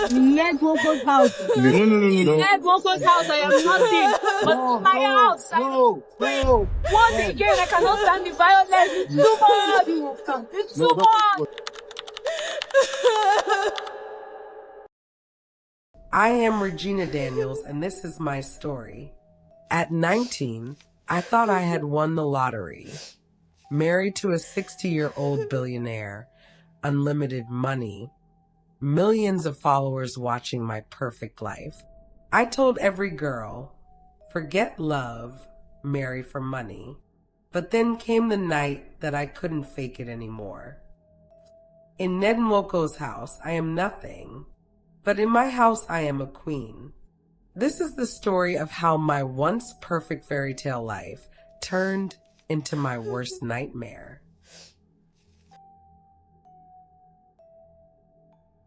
Nednwoko's house. Nednwoko's house, I am nothing. But my house, once again, I cannot stand the violence. It's too much. It's too much. I am Reginadaniels, and this is my story. At 19, I thought I had won the lottery. Married to a 60-year-old billionaire, unlimited money, millions of followers watching my perfect life. I told every girl, forget love, marry for money. But then came the night that I couldn't fake it anymore. In nednwoko's house, I am nothing. But in my house, I am a queen. This is the story of how my once perfect fairy tale life turned into my worst nightmare.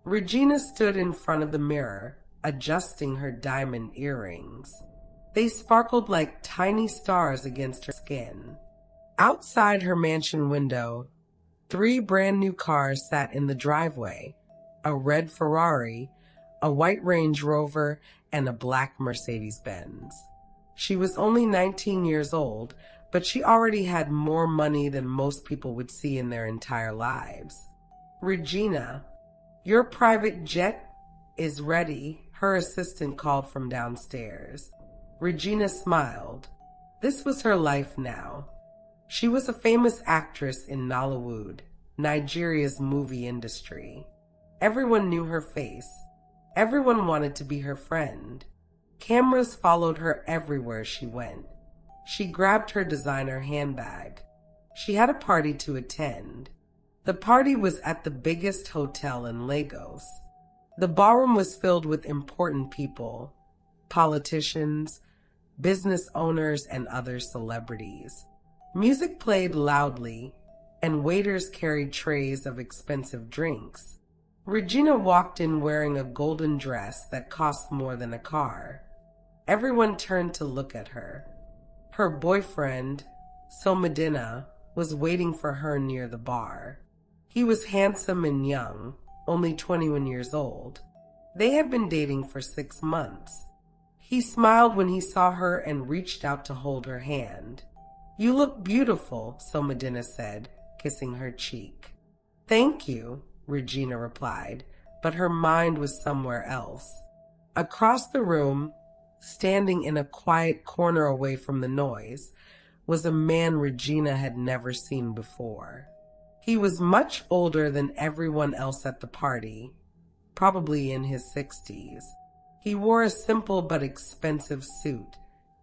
Regina stood in front of the mirror, adjusting her diamond earrings. They sparkled like tiny stars against her skin. Outside her mansion window, 3 brand new cars sat in the driveway: a red Ferrari, a white Range Rover, and a black Mercedes-Benz. She was only 19 years old, but she already had more money than most people would see in their entire lives. Regina, your private jet is ready, her assistant called from downstairs. Regina smiled. This was her life now. She was a famous actress in Nollywood, Nigeria's movie industry. Everyone knew her face. Everyone wanted to be her friend. Cameras followed her everywhere she went. She grabbed her designer handbag. She had a party to attend. The party was at the biggest hotel in Lagos. The ballroom was filled with important people, politicians, business owners, and other celebrities. Music played loudly, and waiters carried trays of expensive drinks. Regina walked in wearing a golden dress that cost more than a car. Everyone turned to look at her. Her boyfriend, Somedina, was waiting for her near the bar. He was handsome and young, only 21 years old. They had been dating for 6 months. He smiled when he saw her and reached out to hold her hand. "You look beautiful," Somedina said, kissing her cheek. "Thank you," Regina replied, but her mind was somewhere else. Across the room, standing in a quiet corner away from the noise, was a man Regina had never seen before. He was much older than everyone else at the party, probably in his 60s. He wore a simple but expensive suit,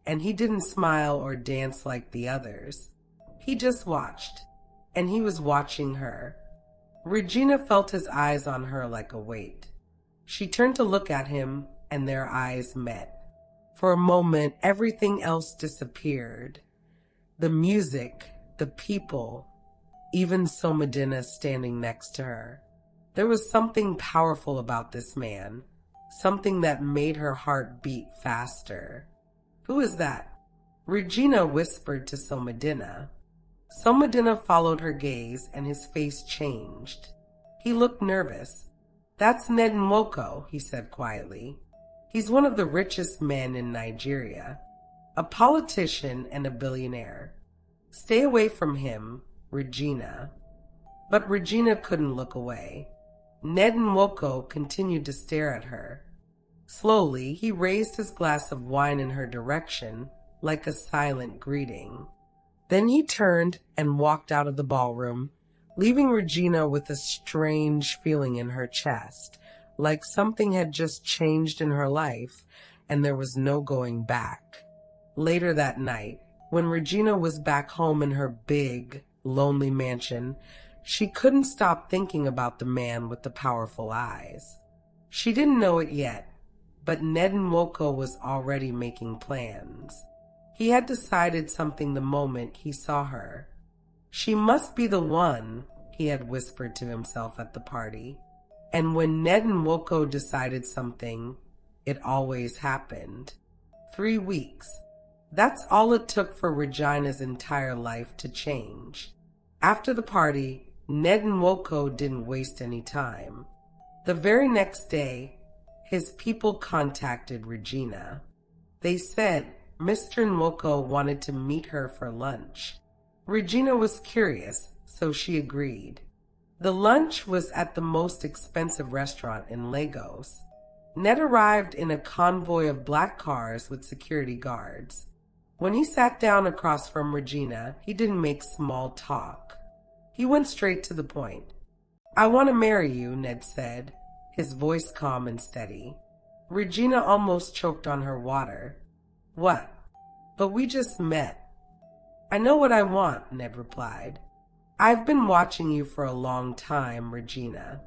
and he didn't smile or dance like the others. He just watched, and he was watching her. Regina felt his eyes on her like a weight. She turned to look at him, and their eyes met. For a moment, everything else disappeared. The music, the people, even Somedina standing next to her. There was something powerful about this man, something that made her heart beat faster. "Who is that?" Regina whispered to Somedina. Somedina followed her gaze, and his face changed. He looked nervous. "That's nednwoko," he said quietly. "He's one of the richest men in Nigeria, a politician and a billionaire. Stay away from him, Regina." But Regina couldn't look away. Nednwoko continued to stare at her. Slowly, he raised his glass of wine in her direction, like a silent greeting. Then he turned and walked out of the ballroom, leaving Regina with a strange feeling in her chest, like something had just changed in her life and there was no going back. Later that night, when Regina was back home in her big, lonely mansion, she couldn't stop thinking about the man with the powerful eyes. She didn't know it yet, but nednwoko was already making plans. He had decided something the moment he saw her. "She must be the one," he had whispered to himself at the party. And when nednwoko decided something, it always happened. 3 weeks. That's all it took for Regina's entire life to change. After the party, nednwoko didn't waste any time. The very next day, his people contacted Regina. They said Mr. Nwoko wanted to meet her for lunch. Regina was curious, so she agreed. The lunch was at the most expensive restaurant in Lagos. Ned arrived in a convoy of black cars with security guards. When he sat down across from Regina, he didn't make small talk. He went straight to the point. "I want to marry you," Ned said, his voice calm and steady. Regina almost choked on her water. "What? But we just met." "I know what I want," Ned replied. "I've been watching you for a long time, Regina.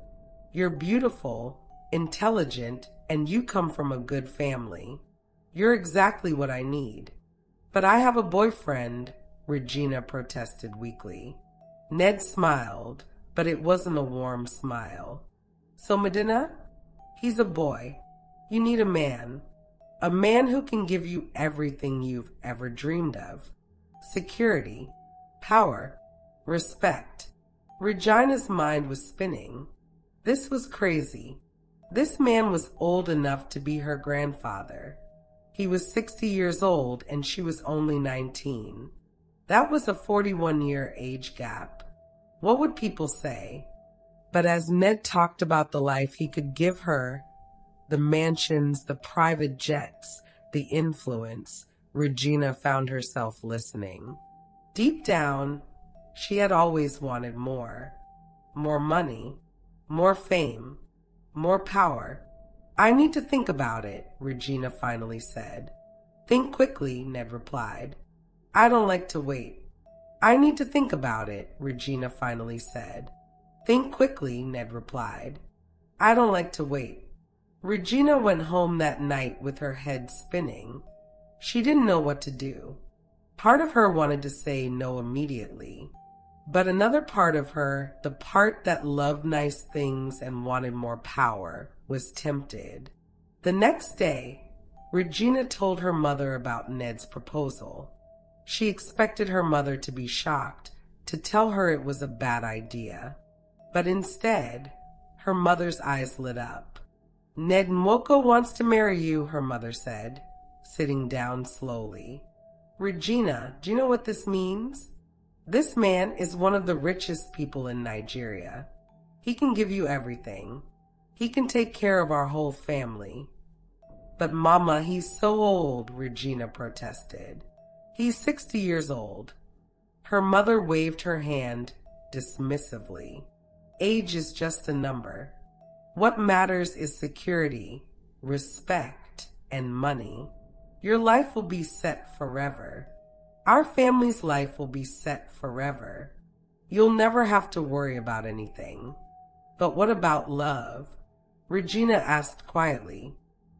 You're beautiful, intelligent, and you come from a good family. You're exactly what I need." "But I have a boyfriend," Regina protested weakly. Ned smiled, but it wasn't a warm smile. "So, Medina, he's a boy. You need a man who can give you everything you've ever dreamed of. Security, power, respect." Regina's mind was spinning. This was crazy. This man was old enough to be her grandfather. He was 60 years old and she was only 19. That was a 41-year age gap. What would people say? But as Ned talked about the life he could give her, the mansions, the private jets, the influence, Regina found herself listening. Deep down, she had always wanted more. More money, more fame, more power. "I need to think about it," Regina finally said. "Think quickly," Ned replied. "I don't like to wait." "I need to think about it," Regina finally said. "Think quickly," Ned replied. "I don't like to wait." Regina went home that night with her head spinning. She didn't know what to do. Part of her wanted to say no immediately, but another part of her, the part that loved nice things and wanted more power, was tempted. The next day, Regina told her mother about Ned's proposal. She expected her mother to be shocked, to tell her it was a bad idea. But instead, her mother's eyes lit up. "Nednwoko wants to marry you," her mother said, sitting down slowly. "Regina, do you know what this means? This man is one of the richest people in Nigeria. He can give you everything. He can take care of our whole family." "But Mama, he's so old," Regina protested. "He's 60 years old." Her mother waved her hand dismissively. "Age is just a number. What matters is security, respect, and money. Your life will be set forever. Our family's life will be set forever. You'll never have to worry about anything." "But what about love?" Regina asked quietly.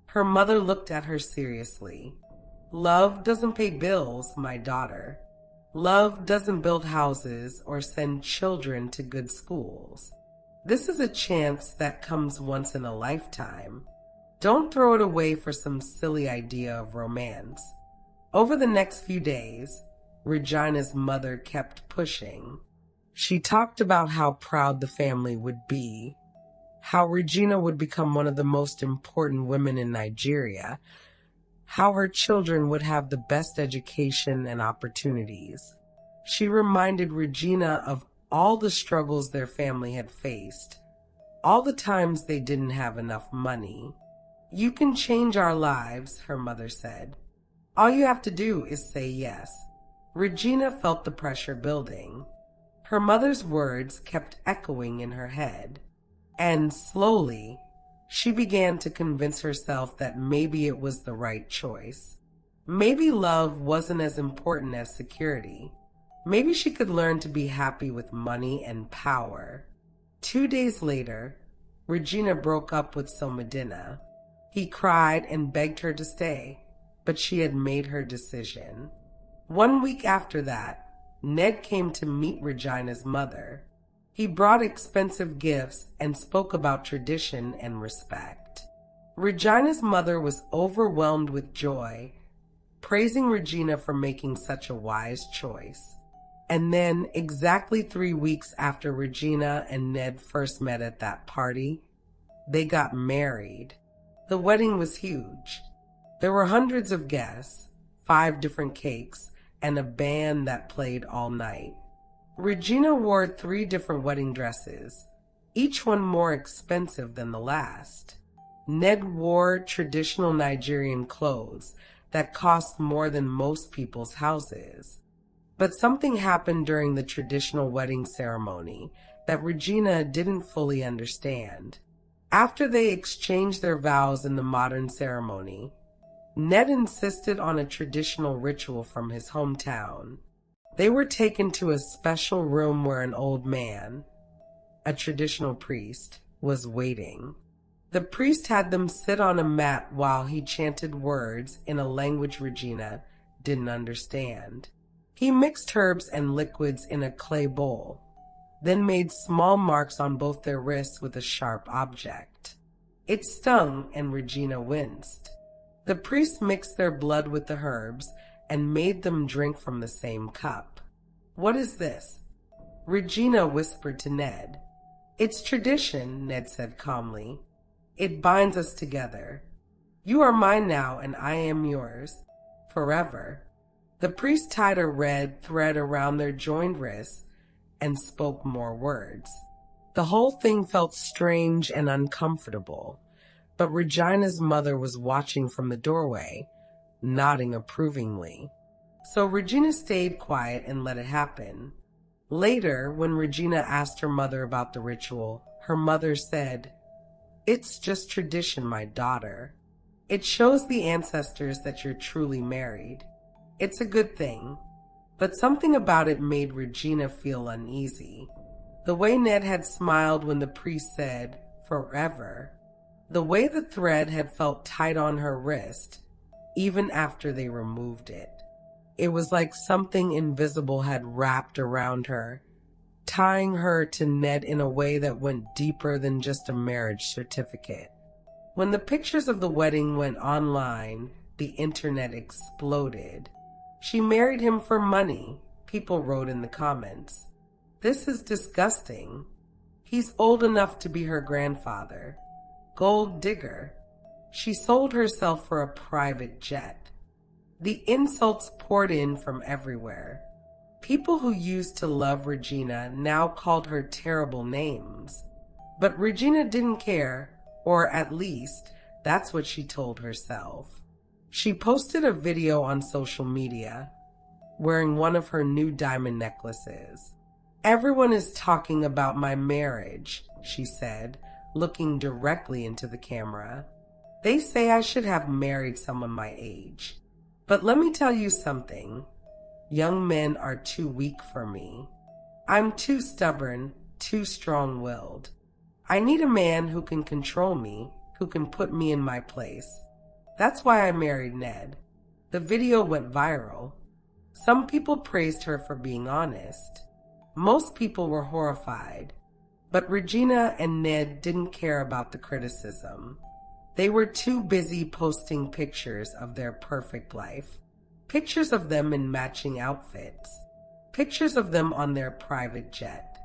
Her mother looked at her seriously. "Love doesn't pay bills, my daughter. Love doesn't build houses or send children to good schools. This is a chance that comes once in a lifetime. Don't throw it away for some silly idea of romance." Over the next few days, Regina's mother kept pushing. She talked about how proud the family would be, how Regina would become one of the most important women in Nigeria, how her children would have the best education and opportunities. She reminded Regina of all the struggles their family had faced, all the times they didn't have enough money. "You can change our lives," her mother said. "All you have to do is say yes." Regina felt the pressure building. Her mother's words kept echoing in her head. And slowly, she began to convince herself that maybe it was the right choice. Maybe love wasn't as important as security. Maybe she could learn to be happy with money and power. 2 days later, Regina broke up with Somedina. He cried and begged her to stay, but she had made her decision. 1 week after that, Ned came to meet Regina's mother. He brought expensive gifts and spoke about tradition and respect. Regina's mother was overwhelmed with joy, praising Regina for making such a wise choice. And then, exactly 3 weeks after Regina and Ned first met at that party, they got married. The wedding was huge. There were hundreds of guests, 5 different cakes, and a band that played all night. Regina wore 3 different wedding dresses, each one more expensive than the last. Ned wore traditional Nigerian clothes that cost more than most people's houses. But something happened during the traditional wedding ceremony that Regina didn't fully understand. After they exchanged their vows in the modern ceremony, Ned insisted on a traditional ritual from his hometown. They were taken to a special room where an old man, a traditional priest, was waiting. The priest had them sit on a mat while he chanted words in a language Regina didn't understand. He mixed herbs and liquids in a clay bowl, then made small marks on both their wrists with a sharp object. It stung, and Regina winced. The priest mixed their blood with the herbs and made them drink from the same cup. "What is this?" Regina whispered to Ned. "It's tradition," Ned said calmly. "It binds us together. You are mine now, and I am yours, forever." The priest tied a red thread around their joined wrists and spoke more words. The whole thing felt strange and uncomfortable, but Regina's mother was watching from the doorway, nodding approvingly. So Regina stayed quiet and let it happen. Later, when Regina asked her mother about the ritual, her mother said, "It's just tradition, my daughter. It shows the ancestors that you're truly married. It's a good thing." But something about it made Regina feel uneasy. The way Ned had smiled when the priest said, "forever." The way the thread had felt tight on her wrist, even after they removed it. It was like something invisible had wrapped around her, tying her to Ned in a way that went deeper than just a marriage certificate. When the pictures of the wedding went online, the internet exploded. "She married him for money," people wrote in the comments. "This is disgusting. He's old enough to be her grandfather. Gold digger. She sold herself for a private jet." The insults poured in from everywhere. People who used to love Regina now called her terrible names. But Regina didn't care, or at least, that's what she told herself. She posted a video on social media, wearing one of her new diamond necklaces. "Everyone is talking about my marriage," she said, looking directly into the camera. "They say I should have married someone my age. But let me tell you something. Young men are too weak for me. I'm too stubborn, too strong-willed. I need a man who can control me, who can put me in my place. That's why I married Ned." The video went viral. Some people praised her for being honest. Most people were horrified. But Regina and Ned didn't care about the criticism. They were too busy posting pictures of their perfect life. Pictures of them in matching outfits. Pictures of them on their private jet.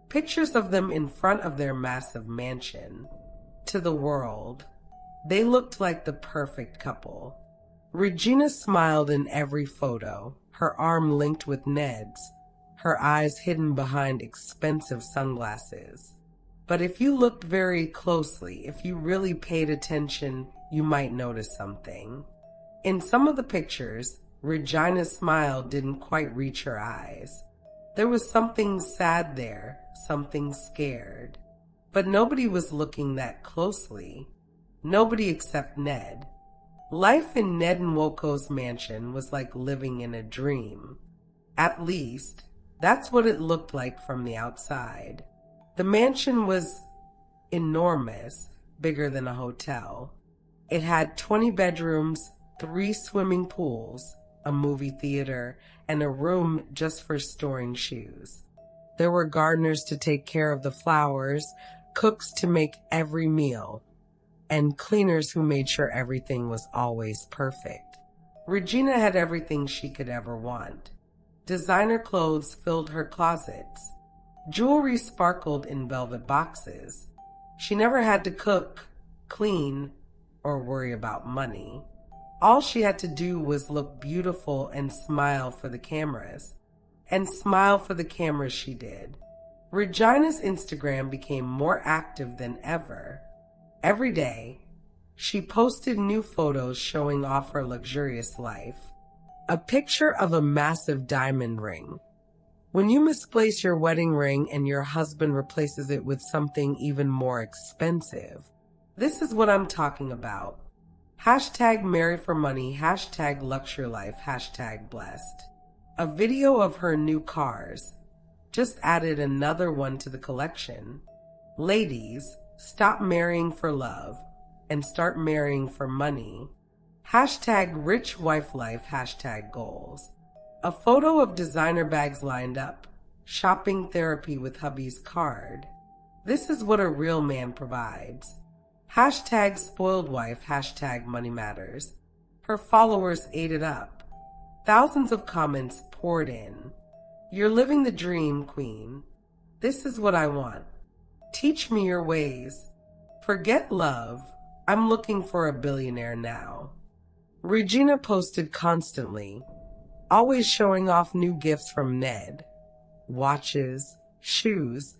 Pictures of them in front of their massive mansion. To the world, they looked like the perfect couple. Regina smiled in every photo, her arm linked with Ned's, her eyes hidden behind expensive sunglasses. But if you looked very closely, if you really paid attention, you might notice something. In some of the pictures, Regina's smile didn't quite reach her eyes. There was something sad there, something scared. But nobody was looking that closely. Nobody except Ned. Life in Nednwoko's mansion was like living in a dream. At least, that's what it looked like from the outside. The mansion was enormous, bigger than a hotel. It had 20 bedrooms, 3 swimming pools, a movie theater, and a room just for storing shoes. There were gardeners to take care of the flowers, cooks to make every meal, and cleaners who made sure everything was always perfect. Regina had everything she could ever want. Designer clothes filled her closets. Jewelry sparkled in velvet boxes. She never had to cook, clean, or worry about money. All she had to do was look beautiful and smile for the cameras. And smile for the cameras she did. Regina's Instagram became more active than ever. Every day, she posted new photos showing off her luxurious life. A picture of a massive diamond ring. When you misplace your wedding ring and your husband replaces it with something even more expensive, this is what I'm talking about. Hashtag marry for money, hashtag luxury life, hashtag blessed. A video of her new cars. Just added another one to the collection. Ladies, stop marrying for love and start marrying for money. Hashtag rich wife life, hashtag goals. A photo of designer bags lined up. Shopping therapy with hubby's card. This is what a real man provides. Hashtag spoiled wife, hashtag money matters. Her followers ate it up. Thousands of comments poured in. You're living the dream, queen. This is what I want. Teach me your ways. Forget love. I'm looking for a billionaire now. Regina posted constantly, always showing off new gifts from Ned. Watches, shoes,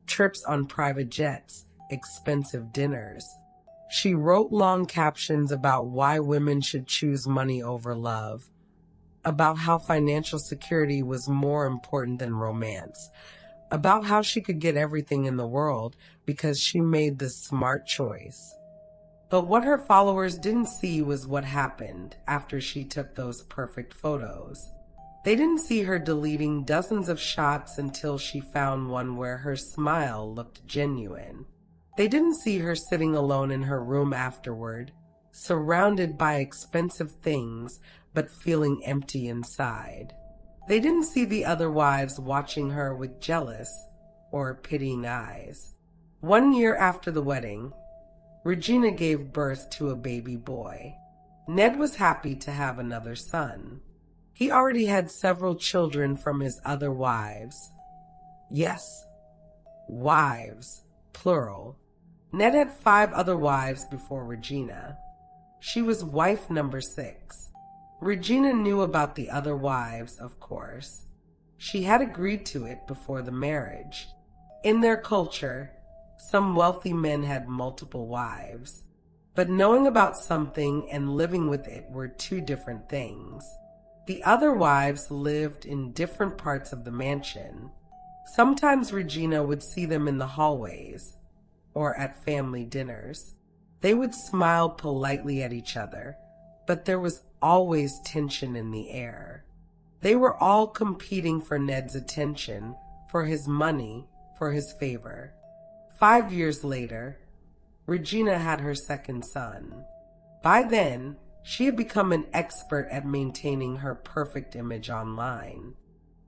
trips on private jets, expensive dinners. She wrote long captions about why women should choose money over love, about how financial security was more important than romance, about how she could get everything in the world because she made the smart choice. But what her followers didn't see was what happened after she took those perfect photos. They didn't see her deleting dozens of shots until she found one where her smile looked genuine. They didn't see her sitting alone in her room afterward, surrounded by expensive things, but feeling empty inside. They didn't see the other wives watching her with jealous or pitying eyes. 1 year after the wedding, Regina gave birth to a baby boy. Ned was happy to have another son. He already had several children from his other wives. Yes, wives, plural. Ned had 5 other wives before Regina. She was wife number 6. Regina knew about the other wives, of course. She had agreed to it before the marriage. In their culture, some wealthy men had multiple wives. But knowing about something and living with it were two different things. The other wives lived in different parts of the mansion. Sometimes Regina would see them in the hallways or at family dinners. They would smile politely at each other, but there was always tension in the air. They were all competing for Ned's attention, for his money, for his favor. 5 years later, Regina had her second son. By then, she had become an expert at maintaining her perfect image online.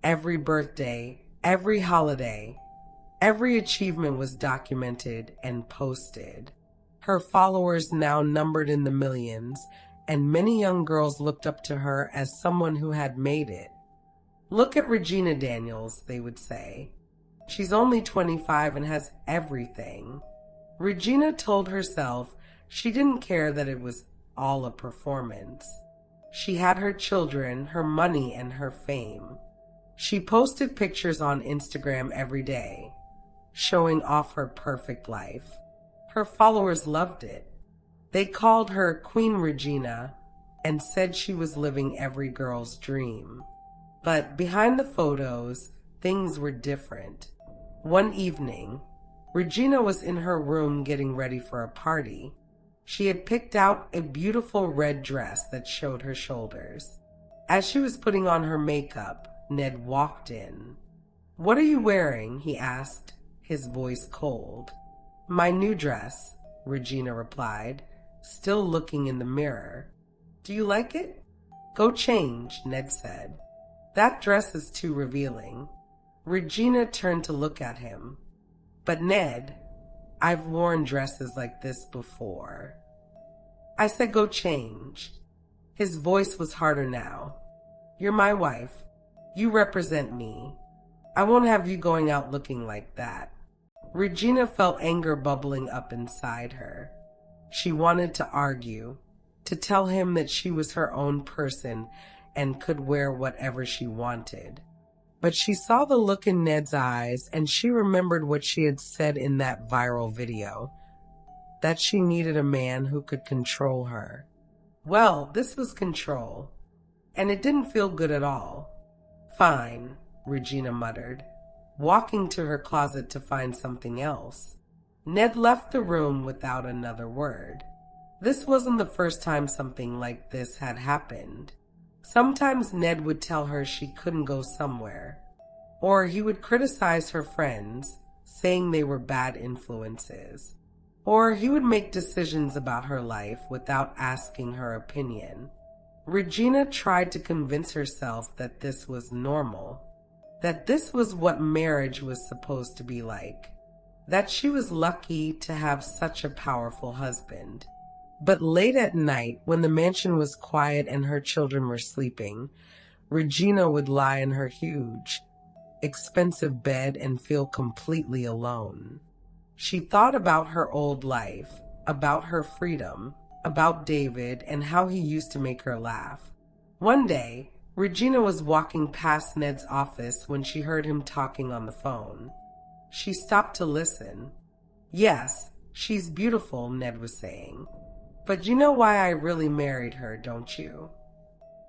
Every birthday, every holiday, every achievement was documented and posted. Her followers now numbered in the millions, and many young girls looked up to her as someone who had made it. Look at Reginadaniels, they would say. She's only 25 and has everything. Regina told herself she didn't care that it was all a performance. She had her children, her money, and her fame. She posted pictures on Instagram every day, showing off her perfect life. Her followers loved it. They called her Queen Regina and said she was living every girl's dream. But behind the photos, things were different. One evening, Regina was in her room getting ready for a party. She had picked out a beautiful red dress that showed her shoulders. As she was putting on her makeup, Ned walked in. "What are you wearing?" he asked, his voice cold. "My new dress," Regina replied, still looking in the mirror. "Do you like it?" "Go change," Ned said. "That dress is too revealing." Regina turned to look at him. "But Ned, I've worn dresses like this before." "I said go change." His voice was harder now. "You're my wife. You represent me. I won't have you going out looking like that." Regina felt anger bubbling up inside her. She wanted to argue, to tell him that she was her own person and could wear whatever she wanted. But she saw the look in Ned's eyes, and she remembered what she had said in that viral video, that she needed a man who could control her. Well, this was control, and it didn't feel good at all. Fine, Regina muttered, walking to her closet to find something else. Ned left the room without another word. This wasn't the first time something like this had happened. Sometimes Ned would tell her she couldn't go somewhere, or he would criticize her friends, saying they were bad influences, or he would make decisions about her life without asking her opinion. Regina tried to convince herself that this was normal, that this was what marriage was supposed to be like, that she was lucky to have such a powerful husband. But late at night, when the mansion was quiet and her children were sleeping, Regina would lie in her huge, expensive bed and feel completely alone. She thought about her old life, about her freedom, about David and how he used to make her laugh. One day, Regina was walking past Ned's office when she heard him talking on the phone. She stopped to listen. "Yes, she's beautiful," Ned was saying. "But you know why I really married her, don't you?"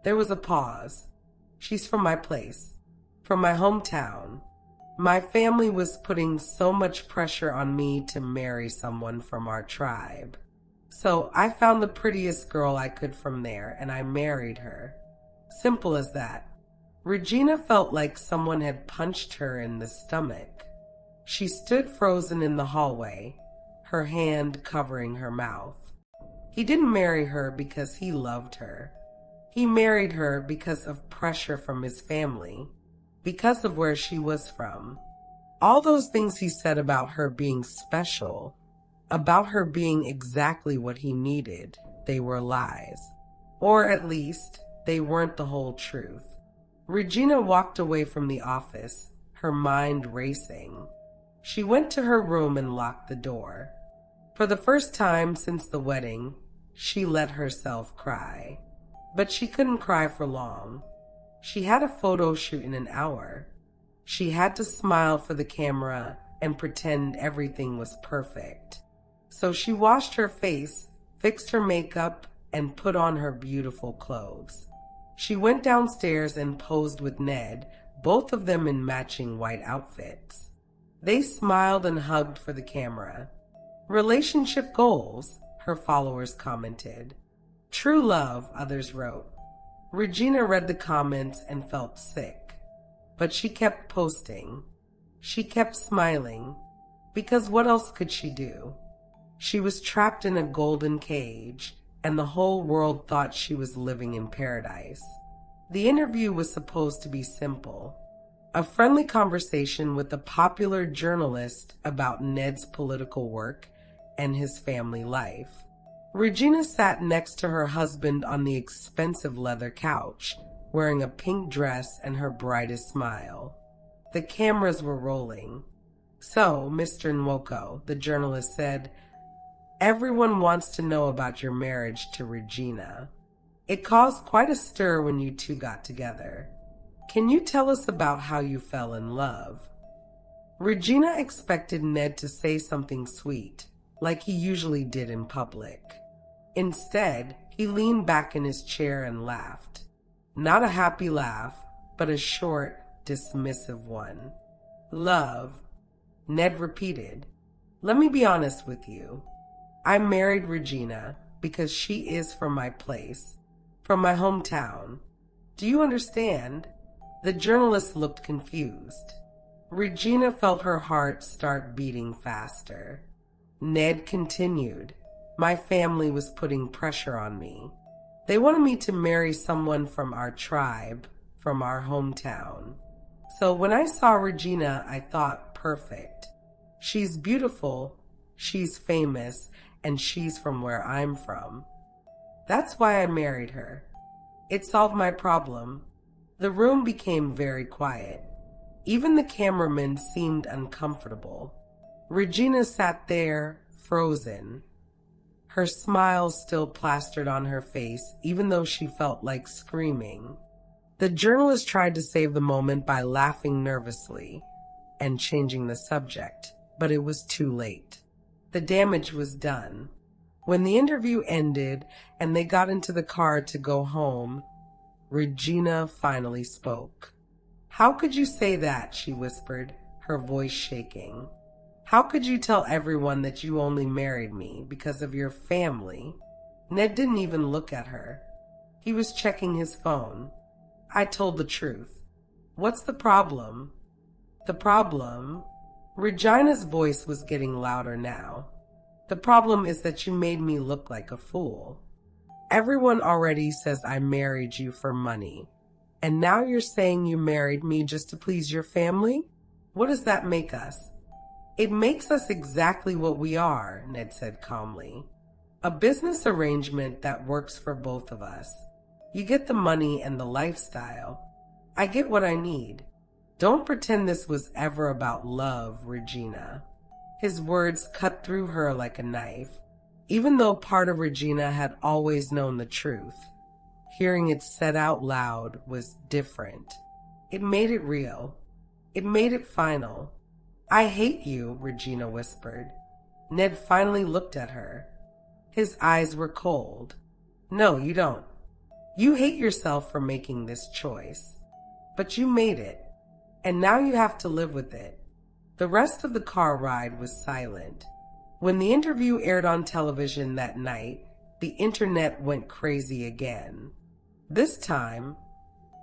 There was a pause. "She's from my place, from my hometown. My family was putting so much pressure on me to marry someone from our tribe. So I found the prettiest girl I could from there, and I married her. Simple as that." Regina felt like someone had punched her in the stomach. She stood frozen in the hallway, her hand covering her mouth. He didn't marry her because he loved her. He married her because of pressure from his family, because of where she was from. All those things he said about her being special, about her being exactly what he needed, they were lies. Or at least, they weren't the whole truth. Regina walked away from the office, her mind racing. She went to her room and locked the door. For the first time since the wedding, she let herself cry. But she couldn't cry for long. She had a photo shoot in an hour. She had to smile for the camera and pretend everything was perfect. So she washed her face, fixed her makeup, and put on her beautiful clothes. She went downstairs and posed with Ned, both of them in matching white outfits. They smiled and hugged for the camera. "Relationship goals," her followers commented. "True love," others wrote. Regina read the comments and felt sick. But she kept posting. She kept smiling, because what else could she do? She was trapped in a golden cage, and the whole world thought she was living in paradise. The interview was supposed to be simple. A friendly conversation with a popular journalist about Ned's political work and his family life. Regina sat next to her husband on the expensive leather couch, wearing a pink dress and her brightest smile. The cameras were rolling. "So, Mr. Nwoko," the journalist said, "everyone wants to know about your marriage to Regina. It caused quite a stir when you two got together. Can you tell us about how you fell in love?" Regina expected Ned to say something sweet, like he usually did in public. Instead, he leaned back in his chair and laughed. Not a happy laugh, but a short, dismissive one. "Love," Ned repeated. "Let me be honest with you. I married Regina because she is from my place, from my hometown. Do you understand?" The journalist looked confused. Regina felt her heart start beating faster. Ned continued, "My family was putting pressure on me. They wanted me to marry someone from our tribe, from our hometown. So when I saw Regina, I thought, perfect. She's beautiful, she's famous, and she's from where I'm from. That's why I married her. It solved my problem." The room became very quiet. Even the cameraman seemed uncomfortable. Regina sat there, frozen. her smile still plastered on her face, even though she felt like screaming. The journalist tried to save the moment by laughing nervously and changing the subject, but it was too late. The damage was done. When the interview ended and they got into the car to go home, Regina finally spoke. "How could you say that?" she whispered, her voice shaking. "How could you tell everyone that you only married me because of your family?" Ned didn't even look at her. He was checking his phone. "I told the truth." "What's the problem?" "The problem?" Regina's voice was getting louder now. "The problem is that you made me look like a fool. Everyone already says I married you for money. And now you're saying you married me just to please your family? What does that make us?" "It makes us exactly what we are," Ned said calmly. "A business arrangement that works for both of us. You get the money and the lifestyle. I get what I need. Don't pretend this was ever about love, Regina." His words cut through her like a knife. Even though part of Regina had always known the truth, hearing it said out loud was different. It made it real. It made it final. "I hate you," Regina whispered. Ned finally looked at her. His eyes were cold. "No, you don't. You hate yourself for making this choice. But you made it, and now you have to live with it." The rest of the car ride was silent. When the interview aired on television that night, the internet went crazy again. This time,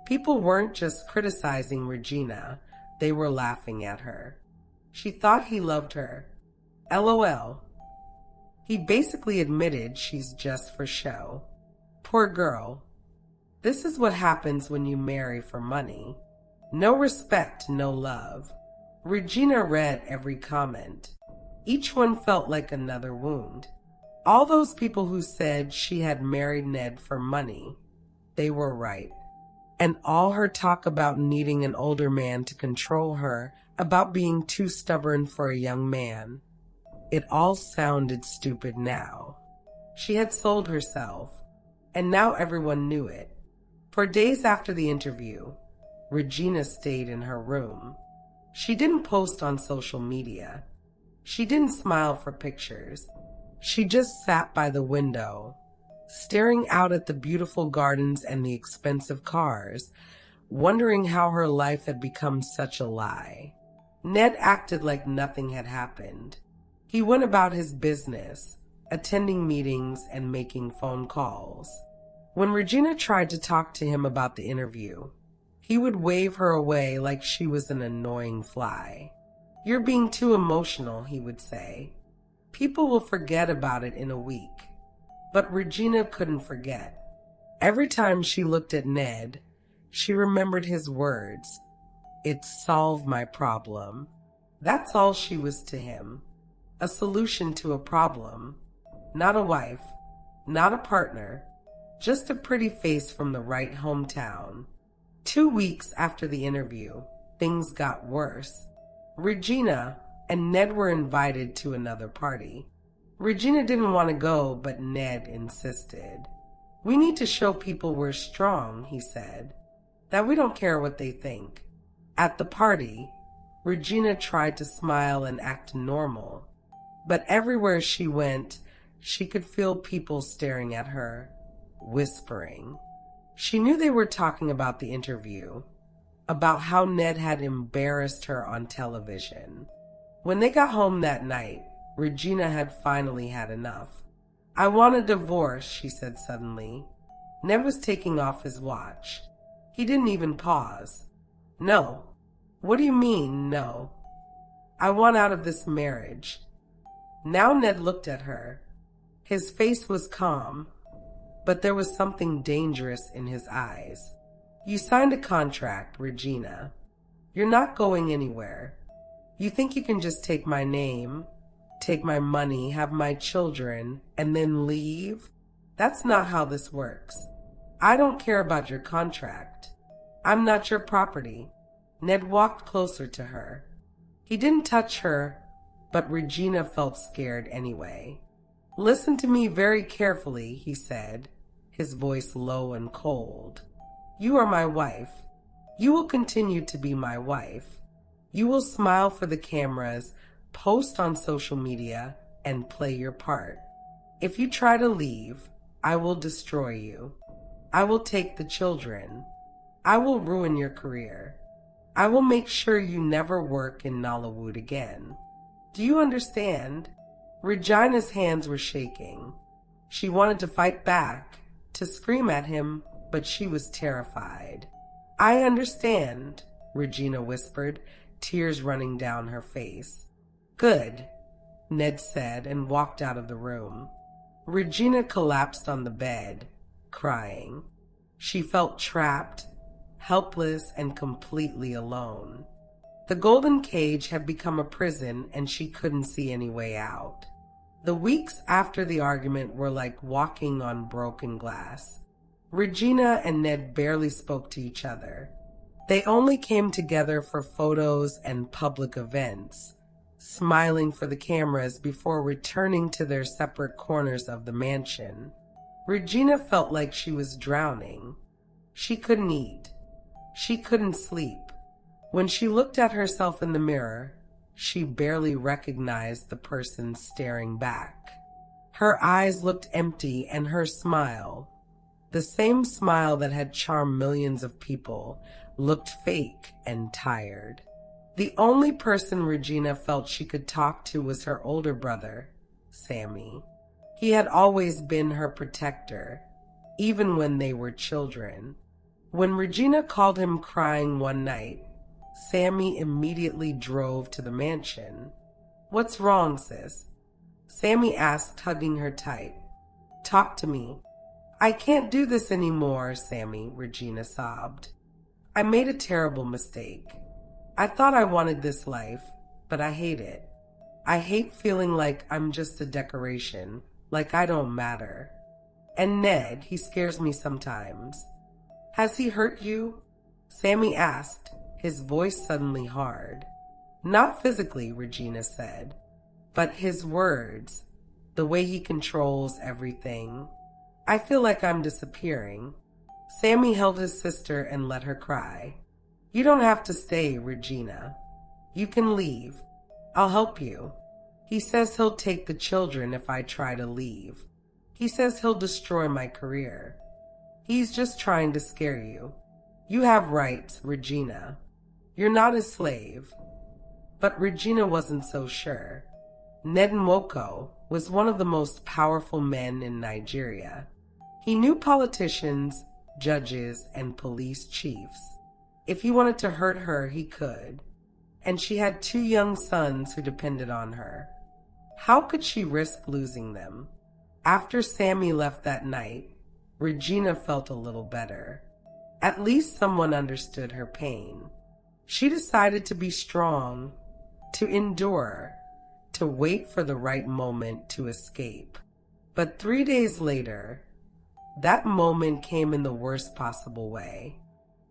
people weren't just criticizing Regina, they were laughing at her. She thought he loved her. LOL. He basically admitted she's just for show. Poor girl. This is what happens when you marry for money. No respect, no love. Regina read every comment. Each one felt like another wound. All those people who said she had married Ned for money, they were right. And all her talk about needing an older man to control her, about being too stubborn for a young man, it all sounded stupid now. She had sold herself, and now everyone knew it. For days after the interview, Regina stayed in her room. She didn't post on social media. She didn't smile for pictures. She just sat by the window, staring out at the beautiful gardens and the expensive cars, wondering how her life had become such a lie. Ned acted like nothing had happened. He went about his business, attending meetings and making phone calls. When Regina tried to talk to him about the interview, he would wave her away like she was an annoying fly. "You're being too emotional," he would say. "People will forget about it in a week." But Regina couldn't forget. Every time she looked at Ned, she remembered his words. "It solved my problem." That's all she was to him. A solution to a problem. Not a wife, not a partner, just a pretty face from the right hometown. 2 weeks after the interview, things got worse. Regina and Ned were invited to another party. Regina didn't want to go, but Ned insisted. "We need to show people we're strong," he said, "that we don't care what they think." At the party, Regina tried to smile and act normal, but everywhere she went, she could feel people staring at her, whispering. She knew they were talking about the interview, about how Ned had embarrassed her on television. When they got home that night, Regina had finally had enough. "I want a divorce," she said suddenly. Ned was taking off his watch. He didn't even pause. "No." "What do you mean, no?" "I want out of this marriage." Now Ned looked at her. His face was calm, but there was something dangerous in his eyes. "You signed a contract, Regina. You're not going anywhere. You think you can just take my name, take my money, have my children, and then leave? That's not how this works. I don't care about your contract. I'm not your property." Ned walked closer to her. He didn't touch her, but Regina felt scared anyway. Listen to me very carefully, he said, his voice low and cold. You are my wife. You will continue to be my wife. You will smile for the cameras, post on social media, and play your part. If you try to leave, I will destroy you. I will take the children. I will ruin your career. I will make sure you never work in Nollywood again. Do you understand? Regina's hands were shaking. She wanted to fight back, to scream at him, but she was terrified. I understand, Regina whispered, tears running down her face. Good, Ned said and walked out of the room. Regina collapsed on the bed, crying. She felt trapped, helpless, and completely alone. The golden cage had become a prison and she couldn't see any way out. The weeks after the argument were like walking on broken glass. Regina and Ned barely spoke to each other. They only came together for photos and public events, smiling for the cameras before returning to their separate corners of the mansion. Regina felt like she was drowning. She couldn't eat. She couldn't sleep. When she looked at herself in the mirror, she barely recognized the person staring back. Her eyes looked empty and her smile, the same smile that had charmed millions of people, looked fake and tired. The only person Regina felt she could talk to was her older brother, Sammy. He had always been her protector, even when they were children. When Regina called him crying one night, Sammy immediately drove to the mansion. What's wrong, sis? Sammy asked, hugging her tight. Talk to me. I can't do this anymore, Sammy, Regina sobbed. I made a terrible mistake. I thought I wanted this life, but I hate it. I hate feeling like I'm just a decoration, like I don't matter. And Ned, he scares me sometimes. Has he hurt you? Sammy asked, his voice suddenly hard. Not physically, Regina said, but his words, the way he controls everything. I feel like I'm disappearing. Sammy held his sister and let her cry. You don't have to stay, Regina. You can leave. I'll help you. He says he'll take the children if I try to leave. He says he'll destroy my career. He's just trying to scare you. You have rights, Regina. You're not a slave. But Regina wasn't so sure. Nednwoko was one of the most powerful men in Nigeria. He knew politicians, judges, and police chiefs. If he wanted to hurt her, he could. And she had 2 young sons who depended on her. How could she risk losing them? After Sammy left that night, Regina felt a little better. At least someone understood her pain. She decided to be strong, to endure, to wait for the right moment to escape. But 3 days later, that moment came in the worst possible way.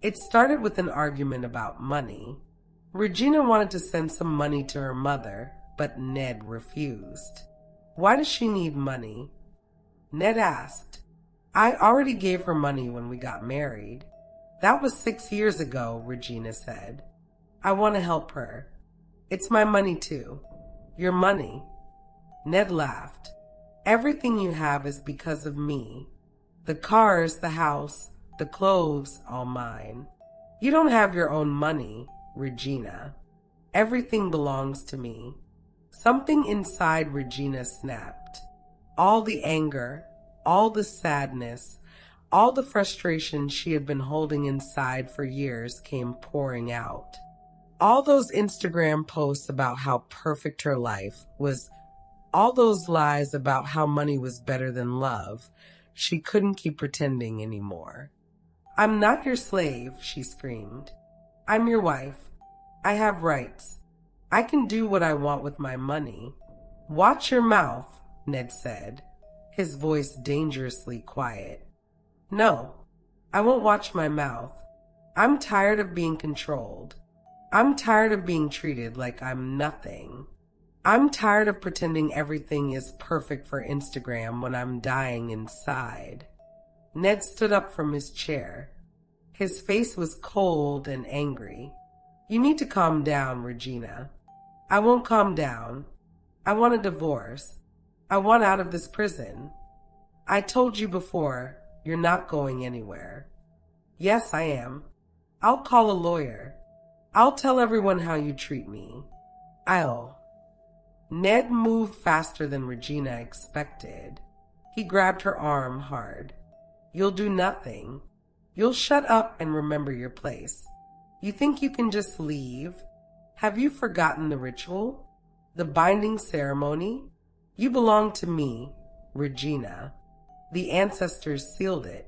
It started with an argument about money. Regina wanted to send some money to her mother, but Ned refused. Why does she need money? Ned asked. I already gave her money when we got married. That was 6 years ago, Regina said. I want to help her. It's my money too. Your money. Ned laughed. Everything you have is because of me. The cars, the house, the clothes, all mine. You don't have your own money, Regina. Everything belongs to me. Something inside Regina snapped. All the anger, all the sadness, all the frustration she had been holding inside for years came pouring out. All those Instagram posts about how perfect her life was, all those lies about how money was better than love, she couldn't keep pretending anymore. I'm not your slave, she screamed. I'm your wife. I have rights. I can do what I want with my money. Watch your mouth, Ned said, his voice dangerously quiet. No, I won't watch my mouth. I'm tired of being controlled. I'm tired of being treated like I'm nothing. I'm tired of pretending everything is perfect for Instagram when I'm dying inside. Ned stood up from his chair. His face was cold and angry. You need to calm down, Regina. I won't calm down. I want a divorce. I want out of this prison. I told you before, you're not going anywhere. Yes, I am. I'll call a lawyer. I'll tell everyone how you treat me. Ned moved faster than Regina expected. He grabbed her arm hard. You'll do nothing. You'll shut up and remember your place. You think you can just leave? Have you forgotten the ritual? The binding ceremony? You belong to me, Regina. The ancestors sealed it.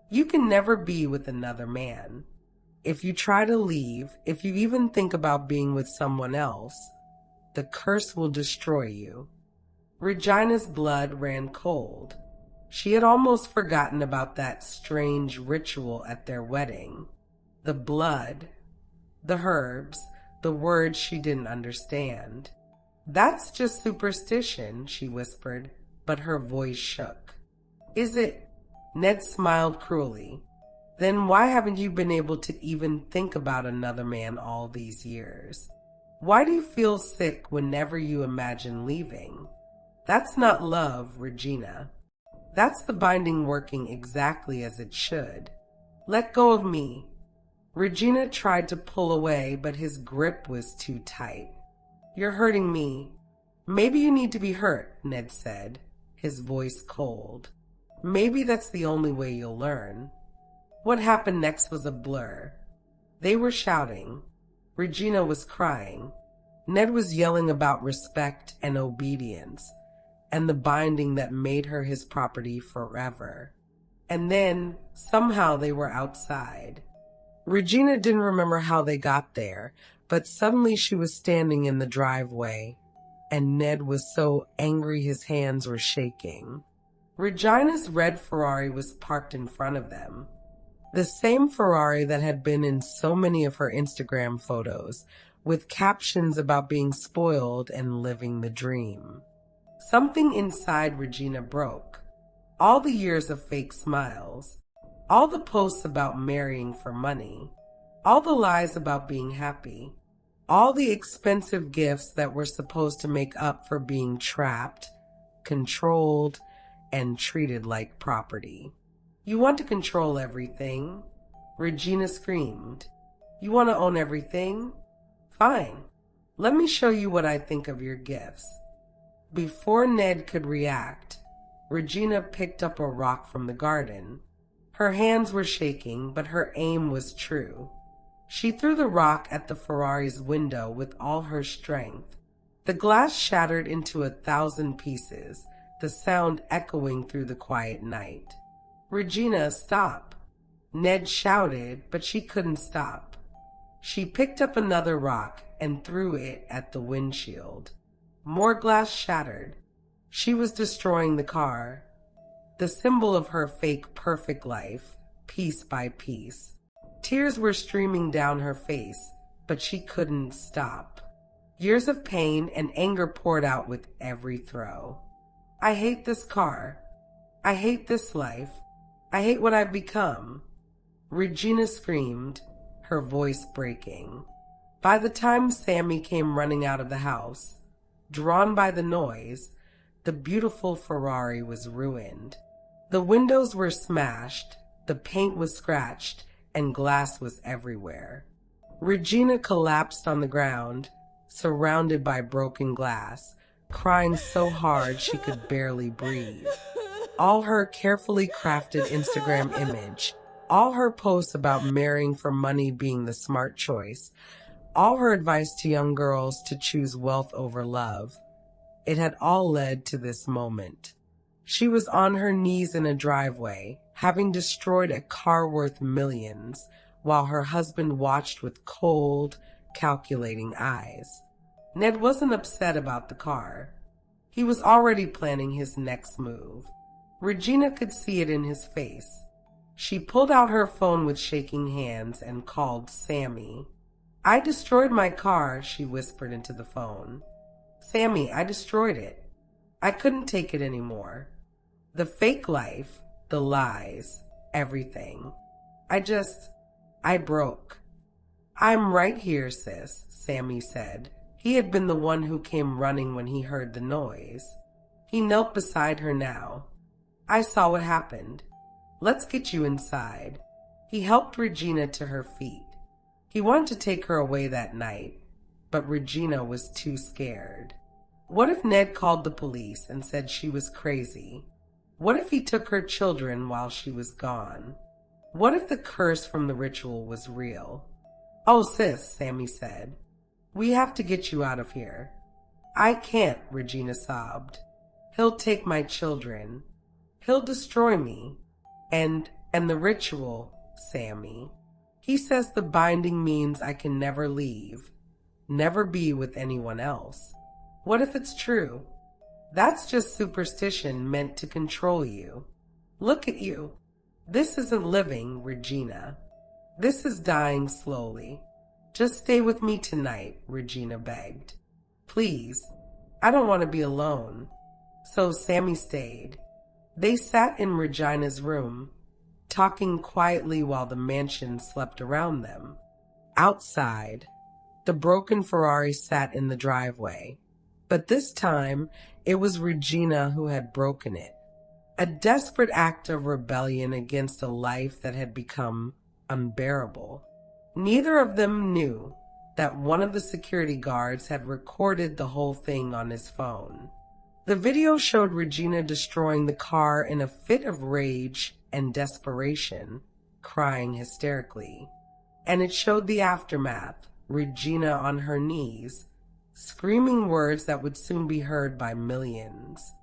You can never be with another man. If you try to leave, if you even think about being with someone else, the curse will destroy you. Regina's blood ran cold. She had almost forgotten about that strange ritual at their wedding. The blood, the herbs, the words she didn't understand. That's just superstition, she whispered, but her voice shook. Is it? Ned smiled cruelly. Then why haven't you been able to even think about another man all these years? Why do you feel sick whenever you imagine leaving? That's not love, Regina. That's the binding working exactly as it should. Let go of me. Regina tried to pull away, but his grip was too tight. You're hurting me. Maybe you need to be hurt, Ned said, his voice cold. Maybe that's the only way you'll learn. What happened next was a blur. They were shouting. Regina was crying. Ned was yelling about respect and obedience, and the binding that made her his property forever. And then, somehow they were outside. Regina didn't remember how they got there, but suddenly she was standing in the driveway, and Ned was so angry his hands were shaking. Regina's red Ferrari was parked in front of them. The same Ferrari that had been in so many of her Instagram photos, with captions about being spoiled and living the dream. Something inside Regina broke. All the years of fake smiles, all the posts about marrying for money, all the lies about being happy, all the expensive gifts that were supposed to make up for being trapped, controlled, and treated like property. You want to control everything? Regina screamed. You want to own everything? Fine. Let me show you what I think of your gifts. Before Ned could react, Regina picked up a rock from the garden. Her hands were shaking, but her aim was true. She threw the rock at the Ferrari's window with all her strength. The glass shattered into 1,000 pieces, the sound echoing through the quiet night. Regina, stop! Ned shouted, but she couldn't stop. She picked up another rock and threw it at the windshield. More glass shattered. She was destroying the car, the symbol of her fake perfect life, piece by piece. Tears were streaming down her face, but she couldn't stop. Years of pain and anger poured out with every throw. I hate this car. I hate this life. I hate what I've become. Regina screamed, her voice breaking. By the time Sammy came running out of the house, drawn by the noise, the beautiful Ferrari was ruined. The windows were smashed, the paint was scratched, and glass was everywhere. Regina collapsed on the ground, surrounded by broken glass, crying so hard she could barely breathe. All her carefully crafted Instagram image, all her posts about marrying for money being the smart choice, all her advice to young girls to choose wealth over love, it had all led to this moment. She was on her knees in a driveway, having destroyed a car worth millions, while her husband watched with cold, calculating eyes. Ned wasn't upset about the car. He was already planning his next move. Regina could see it in his face. She pulled out her phone with shaking hands and called Sammy. I destroyed my car, she whispered into the phone. Sammy, I destroyed it. I couldn't take it anymore. The fake life, the lies, everything. I broke. I'm right here, sis, Sammy said. He had been the one who came running when he heard the noise. He knelt beside her now. I saw what happened. Let's get you inside. He helped Regina to her feet. He wanted to take her away that night, but Regina was too scared. What if Ned called the police and said she was crazy? What if he took her children while she was gone? What if the curse from the ritual was real? Oh, sis, Sammy said. We have to get you out of here. I can't, Regina sobbed. He'll take my children. He'll destroy me. And the ritual, Sammy. He says the binding means I can never leave, never be with anyone else. What if it's true? That's just superstition meant to control you. Look at you. This isn't living, Regina. This is dying slowly. Just stay with me tonight, Regina begged. Please, I don't want to be alone. So Sammy stayed. They sat in Regina's room, talking quietly while the mansion slept around them. Outside, the broken Ferrari sat in the driveway. But this time, it was Regina who had broken it. A desperate act of rebellion against a life that had become unbearable. Neither of them knew that one of the security guards had recorded the whole thing on his phone. The video showed Regina destroying the car in a fit of rage and desperation, crying hysterically. And it showed the aftermath, Regina on her knees, screaming words that would soon be heard by millions.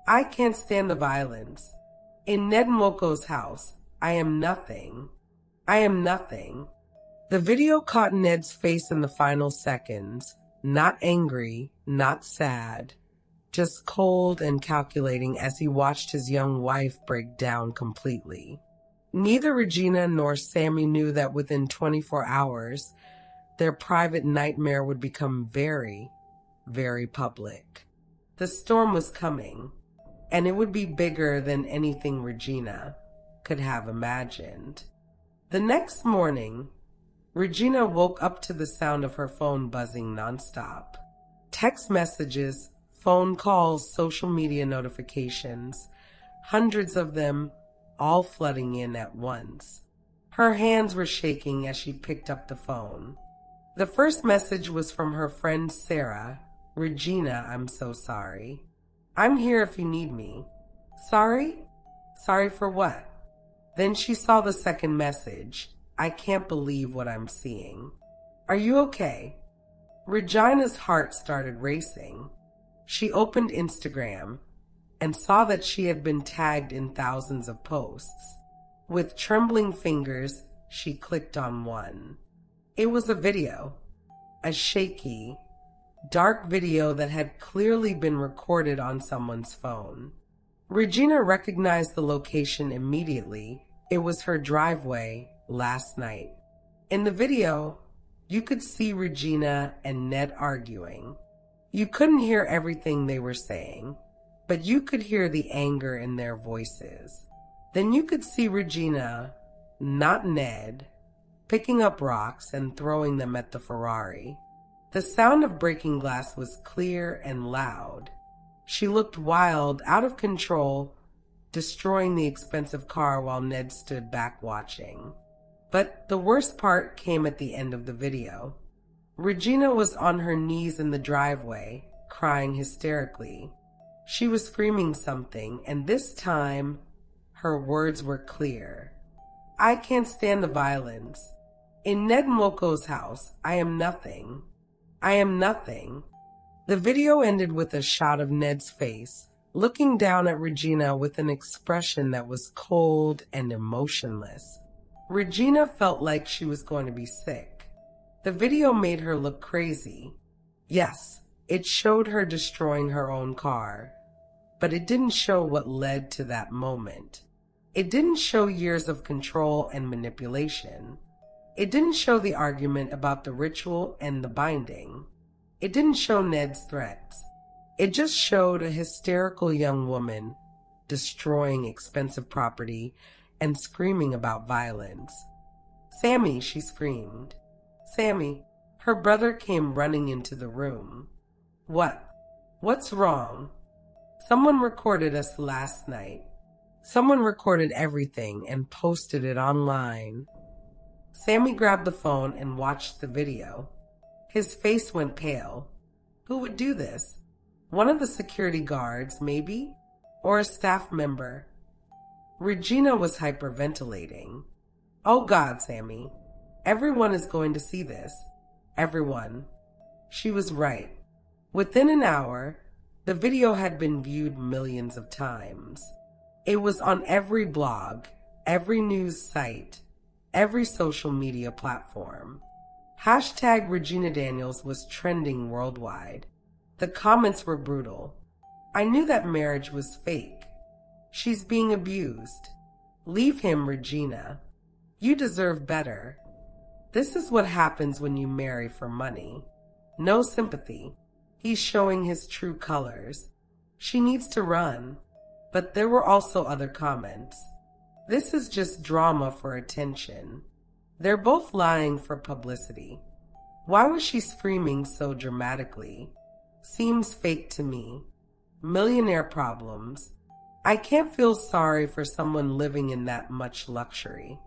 I can't stand the violence. In Nednwoko's house, I am nothing. I am nothing. The video caught Ned's face in the final seconds, not angry, not sad, just cold and calculating as he watched his young wife break down completely. Neither Regina nor Sammy knew that within 24 hours, their private nightmare would become very, very public. The storm was coming, and it would be bigger than anything Regina could have imagined. The next morning, Regina woke up to the sound of her phone buzzing nonstop. Text messages, phone calls, social media notifications, hundreds of them, all flooding in at once. Her hands were shaking as she picked up the phone. The first message was from her friend Sarah. Regina, I'm so sorry. I'm here if you need me. Sorry? Sorry for what? Then she saw the second message. I can't believe what I'm seeing. Are you okay? Regina's heart started racing. She opened Instagram and saw that she had been tagged in thousands of posts. With trembling fingers, she clicked on one. It was a video, a shaky, dark video that had clearly been recorded on someone's phone. Regina recognized the location immediately. It was her driveway last night. In the video, you could see Regina and Ned arguing. You couldn't hear everything they were saying, but you could hear the anger in their voices. Then you could see Regina, not Ned, picking up rocks and throwing them at the Ferrari. The sound of breaking glass was clear and loud. She looked wild, out of control, destroying the expensive car while Ned stood back watching. But the worst part came at the end of the video. Regina was on her knees in the driveway, crying hysterically. She was screaming something, and this time, her words were clear. I can't stand the violence. In Nednwoko's house, I am nothing. I am nothing. The video ended with a shot of Ned's face, looking down at Regina with an expression that was cold and emotionless. Regina felt like she was going to be sick. The video made her look crazy. Yes, it showed her destroying her own car, but it didn't show what led to that moment. It didn't show years of control and manipulation. It didn't show the argument about the ritual and the binding. It didn't show Ned's threats. It just showed a hysterical young woman destroying expensive property and screaming about violence. "Sammy," she screamed. "Sammy." Her brother came running into the room. "What? What's wrong?" "Someone recorded us last night. Someone recorded everything and posted it online." Sammy grabbed the phone and watched the video. His face went pale. Who would do this? One of the security guards, maybe? Or a staff member? Regina was hyperventilating. "Oh God, Sammy. Everyone is going to see this. Everyone." She was right. Within an hour, the video had been viewed millions of times. It was on every blog, every news site, every social media platform. Hashtag reginadaniels was trending worldwide. The comments were brutal. "I knew that marriage was fake. She's being abused. Leave him, Regina. You deserve better. This is what happens when you marry for money. No sympathy. He's showing his true colors. She needs to run." But there were also other comments. "This is just drama for attention. They're both lying for publicity. Why was she screaming so dramatically? Seems fake to me. Millionaire problems. I can't feel sorry for someone living in that much luxury."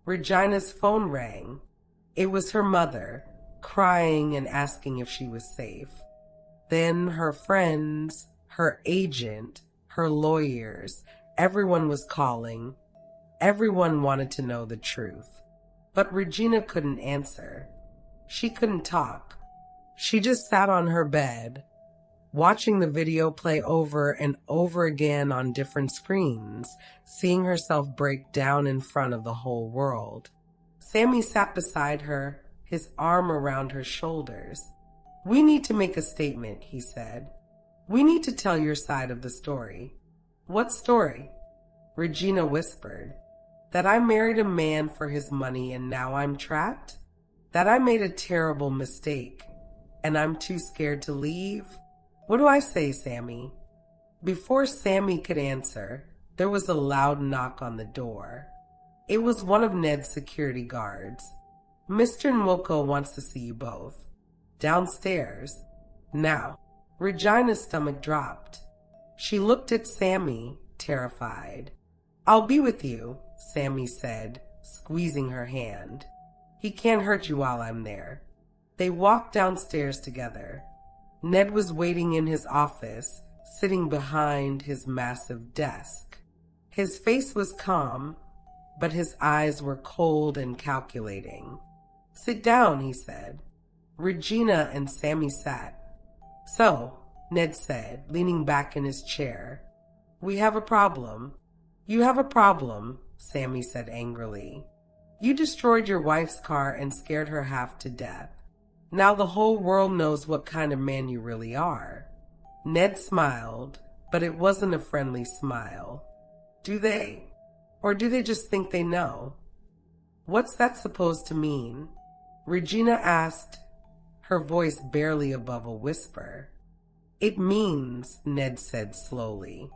Regina's phone rang. It was her mother, crying and asking if she was safe. Then her friends, her agent, her lawyers, everyone was calling. Everyone wanted to know the truth. But Regina couldn't answer. She couldn't talk. She just sat on her bed, watching the video play over and over again on different screens, seeing herself break down in front of the whole world. Sammy sat beside her, his arm around her shoulders. "We need to make a statement," he said. "We need to tell your side of the story." "What story?" Regina whispered. "That I married a man for his money and now I'm trapped? That I made a terrible mistake and I'm too scared to leave? What do I say, Sammy?" Before Sammy could answer, there was a loud knock on the door. It was one of Ned's security guards. "Mr. Nwoko wants to see you both. Downstairs. Now." Regina's stomach dropped. She looked at Sammy, terrified. "I'll be with you," Sammy said, squeezing her hand. "He can't hurt you while I'm there." They walked downstairs together. Ned was waiting in his office, sitting behind his massive desk. His face was calm, but his eyes were cold and calculating. "Sit down," he said. Regina and Sammy sat. "So," Ned said, leaning back in his chair, "we have a problem." "You have a problem," Sammy said angrily. "You destroyed your wife's car and scared her half to death. Now the whole world knows what kind of man you really are." Ned smiled, but it wasn't a friendly smile. "Do they? Or do they just think they know?" "What's that supposed to mean?" Regina asked, her voice barely above a whisper. "It means," Ned said slowly,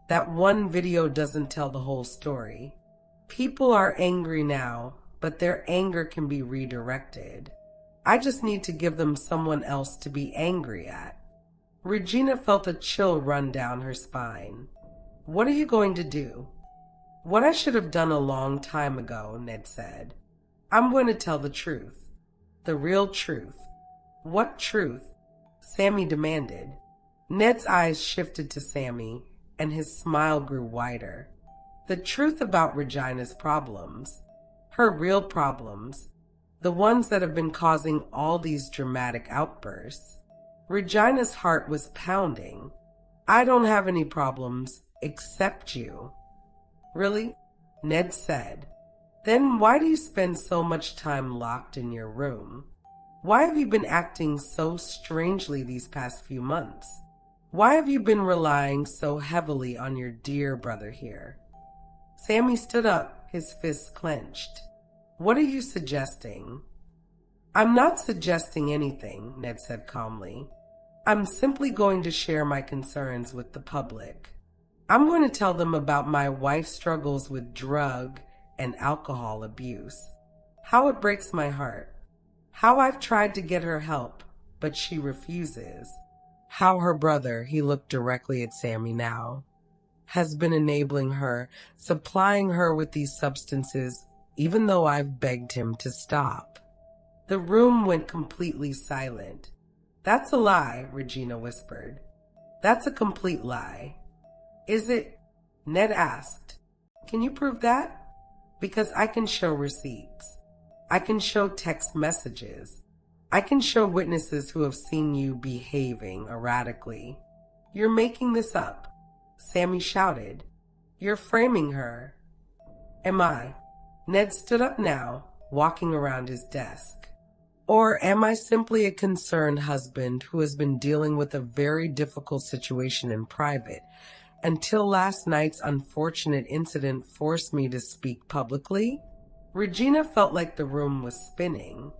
"that one video doesn't tell the whole story. People are angry now, but their anger can be redirected. I just need to give them someone else to be angry at." Regina felt a chill run down her spine. "What are you going to do?" "What I should have done a long time ago," Ned said. "I'm going to tell the truth. The real truth." "What truth?" Sammy demanded. Ned's eyes shifted to Sammy, and his smile grew wider. "The truth about Regina's problems. Her real problems. The ones that have been causing all these dramatic outbursts." Regina's heart was pounding. "I don't have any problems except you." "Really?" Ned said. "Then why do you spend so much time locked in your room? Why have you been acting so strangely these past few months? Why have you been relying so heavily on your dear brother here?" Sammy stood up, his fists clenched. "What are you suggesting?" I'm not suggesting anything, Ned said calmly. I'm simply going to share my concerns with the public. I'm going to tell them about my wife's struggles with drug and alcohol abuse, how it breaks my heart, how I've tried to get her help, but she refuses, how her brother, he looked directly at Sammy now, has been enabling her, supplying her with these substances, even though I've begged him to stop. The room went completely silent. That's a lie, Regina whispered. That's a complete lie. Is it? Ned asked. Can you prove that? Because I can show receipts. I can show text messages. I can show witnesses who have seen you behaving erratically. You're making this up, Sammy shouted. You're framing her. Am I? Ned stood up now, walking around his desk. Or am I simply a concerned husband who has been dealing with a very difficult situation in private until last night's unfortunate incident forced me to speak publicly? Regina felt like the room was spinning.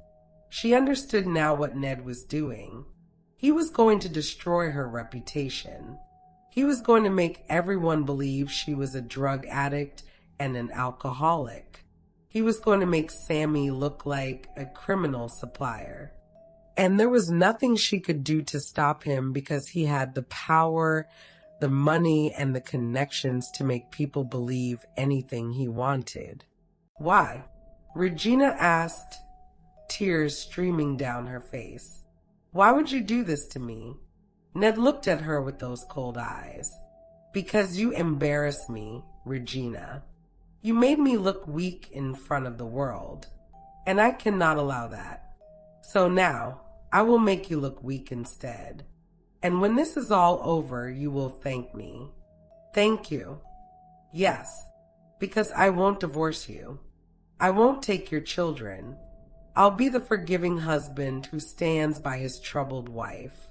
She understood now what Ned was doing. He was going to destroy her reputation. He was going to make everyone believe she was a drug addict and an alcoholic. He was going to make Sammy look like a criminal supplier. And there was nothing she could do to stop him because he had the power, the money, and the connections to make people believe anything he wanted. Why? Regina asked, tears streaming down her face. Why would you do this to me? Ned looked at her with those cold eyes. Because you embarrass me, Regina. You made me look weak in front of the world, and I cannot allow that. So now, I will make you look weak instead. And when this is all over, you will thank me. Thank you. Yes, because I won't divorce you. I won't take your children. I'll be the forgiving husband who stands by his troubled wife.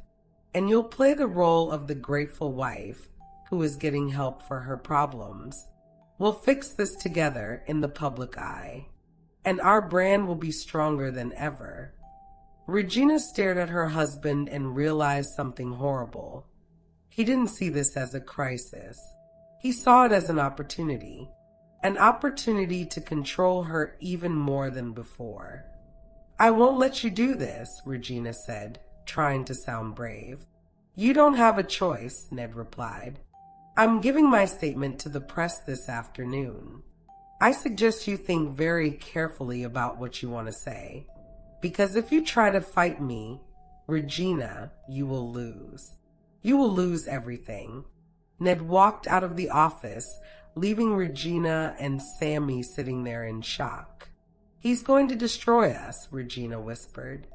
And you'll play the role of the grateful wife who is getting help for her problems. We'll fix this together in the public eye, and our brand will be stronger than ever. Regina stared at her husband and realized something horrible. He didn't see this as a crisis. He saw it as an opportunity to control her even more than before. I won't let you do this, Regina said, trying to sound brave. You don't have a choice, Ned replied. I'm giving my statement to the press this afternoon. I suggest you think very carefully about what you want to say, because if you try to fight me, Regina, you will lose. You will lose everything. Ned walked out of the office, leaving Regina and Sammy sitting there in shock. He's going to destroy us, Regina whispered.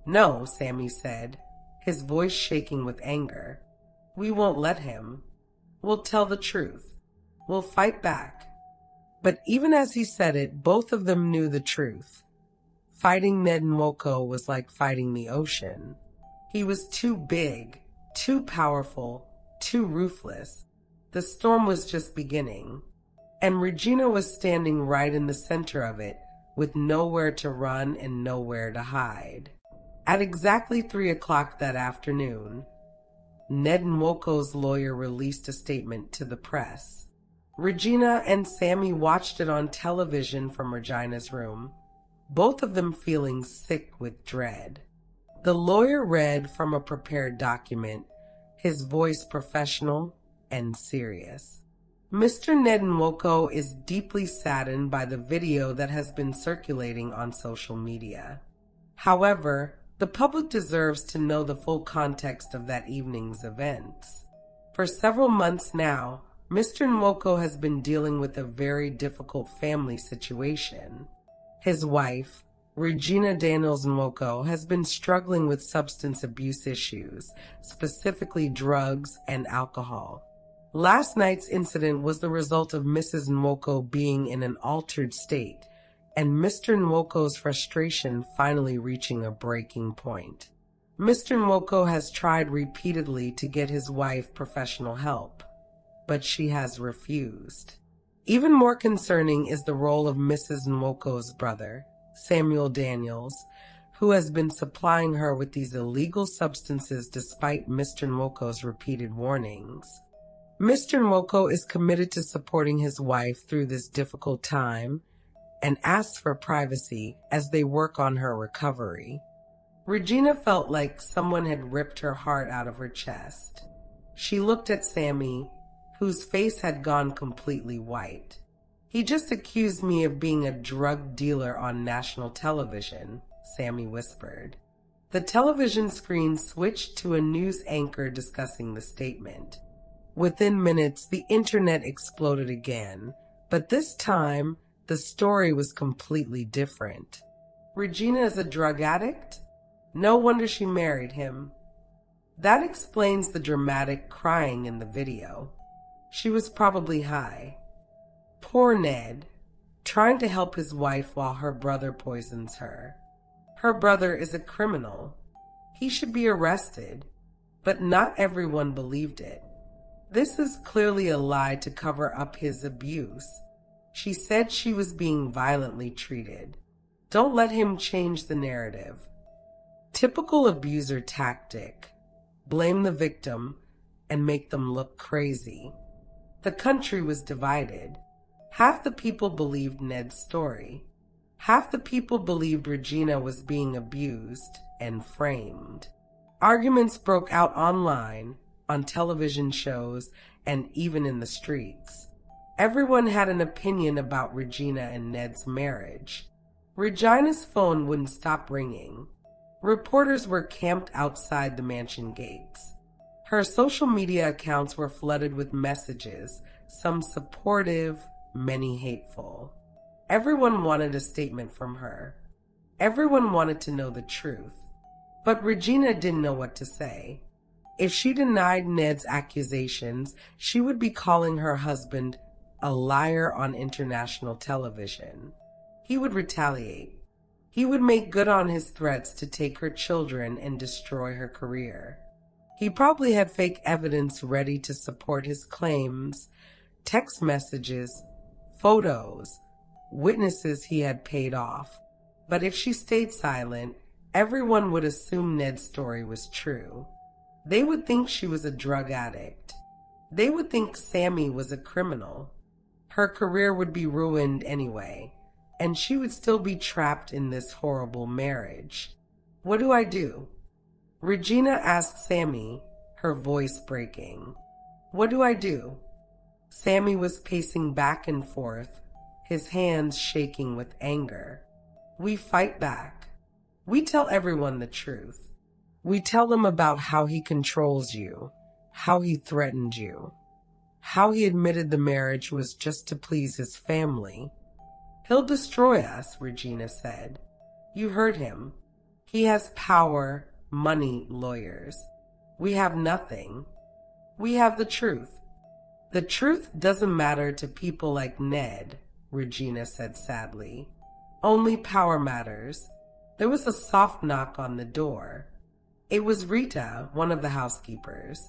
No, Sammy said, his voice shaking with anger. We won't let him. We'll tell the truth. We'll fight back. But even as he said it, both of them knew the truth. Fighting Nednwoko was like fighting the ocean. He was too big, too powerful, too ruthless. The storm was just beginning, and Regina was standing right in the center of it, with nowhere to run and nowhere to hide. At exactly 3 o'clock that afternoon, Nednwoko's lawyer released a statement to the press. Regina and Sammy watched it on television from Regina's room, both of them feeling sick with dread. The lawyer read from a prepared document, his voice professional and serious. Mr. Nednwoko is deeply saddened by the video that has been circulating on social media. However, the public deserves to know the full context of that evening's events. For several months now, Mr. Nwoko has been dealing with a very difficult family situation. His wife, Reginadaniels Nwoko, has been struggling with substance abuse issues, specifically drugs and alcohol. Last night's incident was the result of Mrs. Nwoko being in an altered state, and Mr. Nwoko's frustration finally reaching a breaking point. Mr. Nwoko has tried repeatedly to get his wife professional help, but she has refused. Even more concerning is the role of Mrs. Nwoko's brother, Samuel Daniels, who has been supplying her with these illegal substances despite Mr. Nwoko's repeated warnings. Mr. Nwoko is committed to supporting his wife through this difficult time and asks for privacy as they work on her recovery. Regina felt like someone had ripped her heart out of her chest. She looked at Sammy, whose face had gone completely white. "He just accused me of being a drug dealer on national television," Sammy whispered. The television screen switched to a news anchor discussing the statement. Within minutes, the internet exploded again, but this time, the story was completely different. Regina is a drug addict? No wonder she married him. That explains the dramatic crying in the video. She was probably high. Poor Ned, trying to help his wife while her brother poisons her. Her brother is a criminal. He should be arrested, but not everyone believed it. This is clearly a lie to cover up his abuse. She said she was being violently treated. Don't let him change the narrative. Typical abuser tactic. Blame the victim and make them look crazy. The country was divided. Half the people believed Ned's story. Half the people believed Regina was being abused and framed. Arguments broke out online, on television shows, and even in the streets. Everyone had an opinion about Regina and Ned's marriage. Regina's phone wouldn't stop ringing. Reporters were camped outside the mansion gates. Her social media accounts were flooded with messages, some supportive, many hateful. Everyone wanted a statement from her. Everyone wanted to know the truth. But Regina didn't know what to say. If she denied Ned's accusations, she would be calling her husband a liar on international television. He would retaliate. He would make good on his threats to take her children and destroy her career. He probably had fake evidence ready to support his claims, text messages, photos, witnesses he had paid off. But if she stayed silent, everyone would assume Ned's story was true. They would think she was a drug addict. They would think Sammy was a criminal. Her career would be ruined anyway, and she would still be trapped in this horrible marriage. What do I do? Regina asked Sammy, her voice breaking. What do I do? Sammy was pacing back and forth, his hands shaking with anger. We fight back. We tell everyone the truth. We tell them about how he controls you, how he threatened you, how he admitted the marriage was just to please his family. He'll destroy us, Regina said. You heard him. He has power, money, lawyers. We have nothing. We have the truth. The truth doesn't matter to people like Ned, Regina said sadly. Only power matters. There was a soft knock on the door. It was Rita, one of the housekeepers.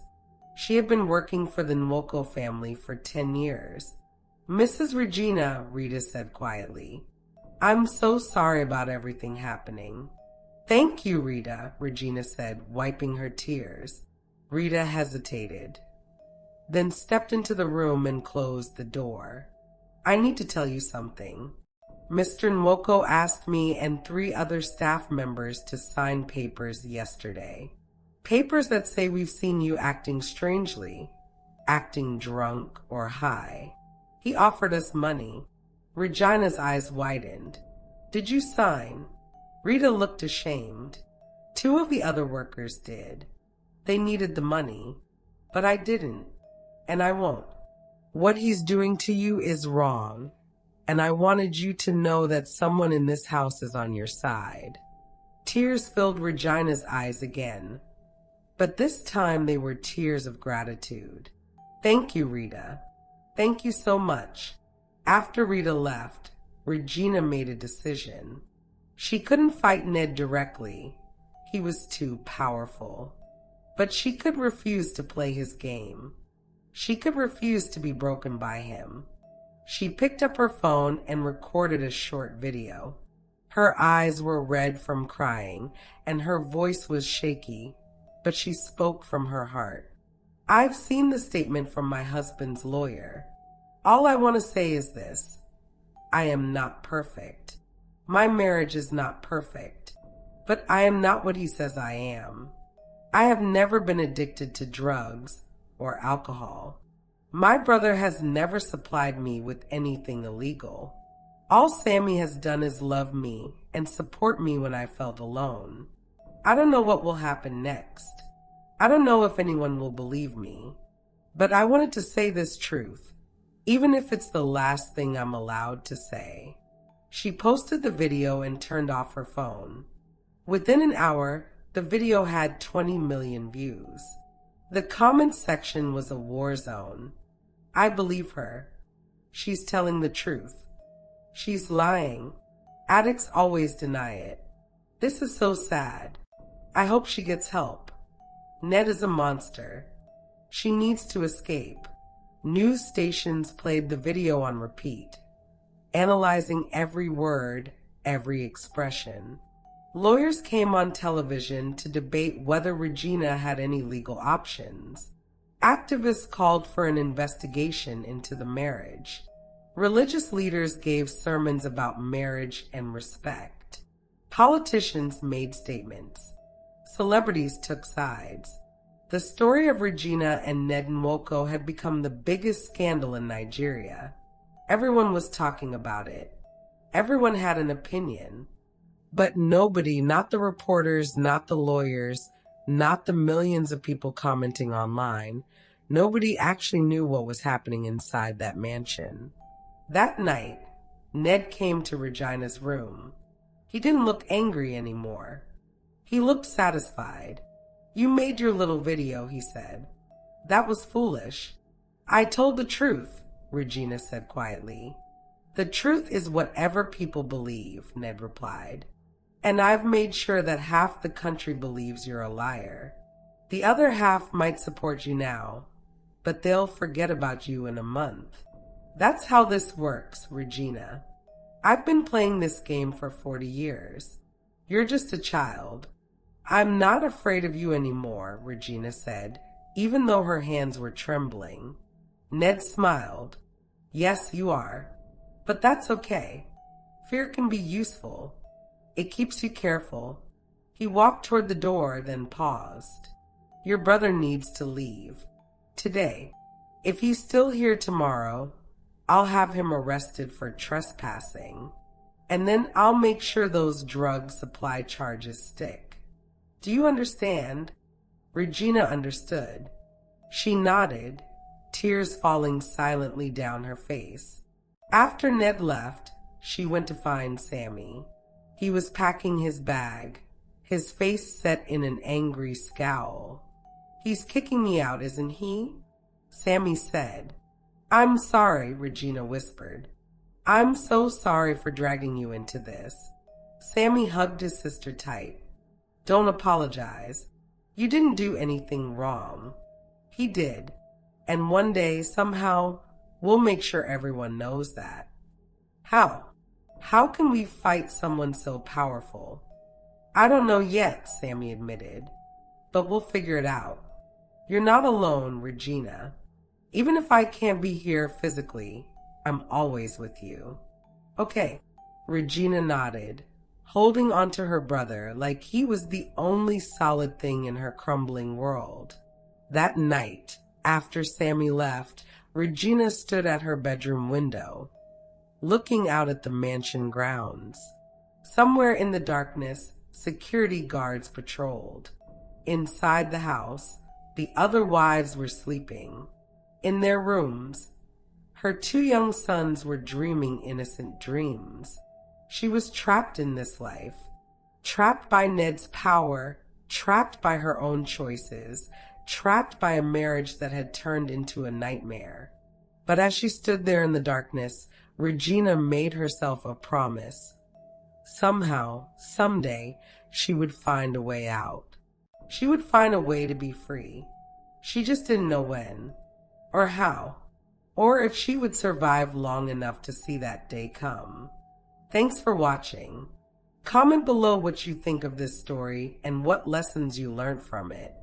She had been working for the Nwoko family for 10 years. Mrs. Regina, Rita said quietly. I'm so sorry about everything happening. Thank you, Rita, Regina said, wiping her tears. Rita hesitated, then stepped into the room and closed the door. I need to tell you something. Mr. Nwoko asked me and 3 other staff members to sign papers yesterday. Papers that say we've seen you acting strangely, acting drunk or high. He offered us money. Regina's eyes widened. Did you sign? Rita looked ashamed. 2 of the other workers did. They needed the money, but I didn't, and I won't. What he's doing to you is wrong, and I wanted you to know that someone in this house is on your side. Tears filled Regina's eyes again, but this time they were tears of gratitude. Thank you, Rita. Thank you so much. After Rita left, Regina made a decision. She couldn't fight Ned directly. He was too powerful. But she could refuse to play his game. She could refuse to be broken by him. She picked up her phone and recorded a short video. Her eyes were red from crying, and her voice was shaky, but she spoke from her heart. I've seen the statement from my husband's lawyer. All I want to say is this. I am not perfect. My marriage is not perfect, but I am not what he says I am. I have never been addicted to drugs or alcohol. My brother has never supplied me with anything illegal. All Sammy has done is love me and support me when I felt alone. I don't know what will happen next. I don't know if anyone will believe me, but I wanted to say this truth, even if it's the last thing I'm allowed to say. She posted the video and turned off her phone. Within an hour, the video had 20 million views. The comments section was a war zone. I believe her. She's telling the truth. She's lying. Addicts always deny it. This is so sad. I hope she gets help. Ned is a monster. She needs to escape. News stations played the video on repeat, analyzing every word, every expression. Lawyers came on television to debate whether Regina had any legal options. Activists called for an investigation into the marriage. Religious leaders gave sermons about marriage and respect. Politicians made statements. Celebrities took sides. The story of Regina and Nednwoko had become the biggest scandal in Nigeria. Everyone was talking about it. Everyone had an opinion. But nobody, not the reporters, not the lawyers, not the millions of people commenting online, nobody actually knew what was happening inside that mansion. That night, Ned came to Regina's room. He didn't look angry anymore. He looked satisfied. You made your little video, he said. That was foolish. I told the truth, Regina said quietly. The truth is whatever people believe, Ned replied. And I've made sure that half the country believes you're a liar. The other half might support you now, but they'll forget about you in a month. That's how this works, Regina. I've been playing this game for 40 years. You're just a child. I'm not afraid of you anymore, Regina said, even though her hands were trembling. Ned smiled. Yes, you are. But that's okay. Fear can be useful. It keeps you careful. He walked toward the door, then paused. Your brother needs to leave. Today. If he's still here tomorrow, I'll have him arrested for trespassing. And then I'll make sure those drug supply charges stick. Do you understand? Regina understood. She nodded, tears falling silently down her face. After Ned left, she went to find Sammy. He was packing his bag, his face set in an angry scowl. He's kicking me out, isn't he? Sammy said. I'm sorry, Regina whispered. I'm so sorry for dragging you into this. Sammy hugged his sister tight. Don't apologize. You didn't do anything wrong. He did. And one day, somehow, we'll make sure everyone knows that. How? How can we fight someone so powerful? I don't know yet, Sammy admitted. But we'll figure it out. You're not alone, Regina. Even if I can't be here physically, I'm always with you. Okay, Regina nodded, holding onto her brother like he was the only solid thing in her crumbling world. That night, after Sammy left, Regina stood at her bedroom window, looking out at the mansion grounds. Somewhere in the darkness, security guards patrolled. Inside the house, the other wives were sleeping. In their rooms, her 2 young sons were dreaming innocent dreams. She was trapped in this life, trapped by Ned's power, trapped by her own choices, trapped by a marriage that had turned into a nightmare. But as she stood there in the darkness, Regina made herself a promise. Somehow, someday, she would find a way out. She would find a way to be free. She just didn't know when, or how, or if she would survive long enough to see that day come. Thanks for watching. Comment below what you think of this story and what lessons you learned from it.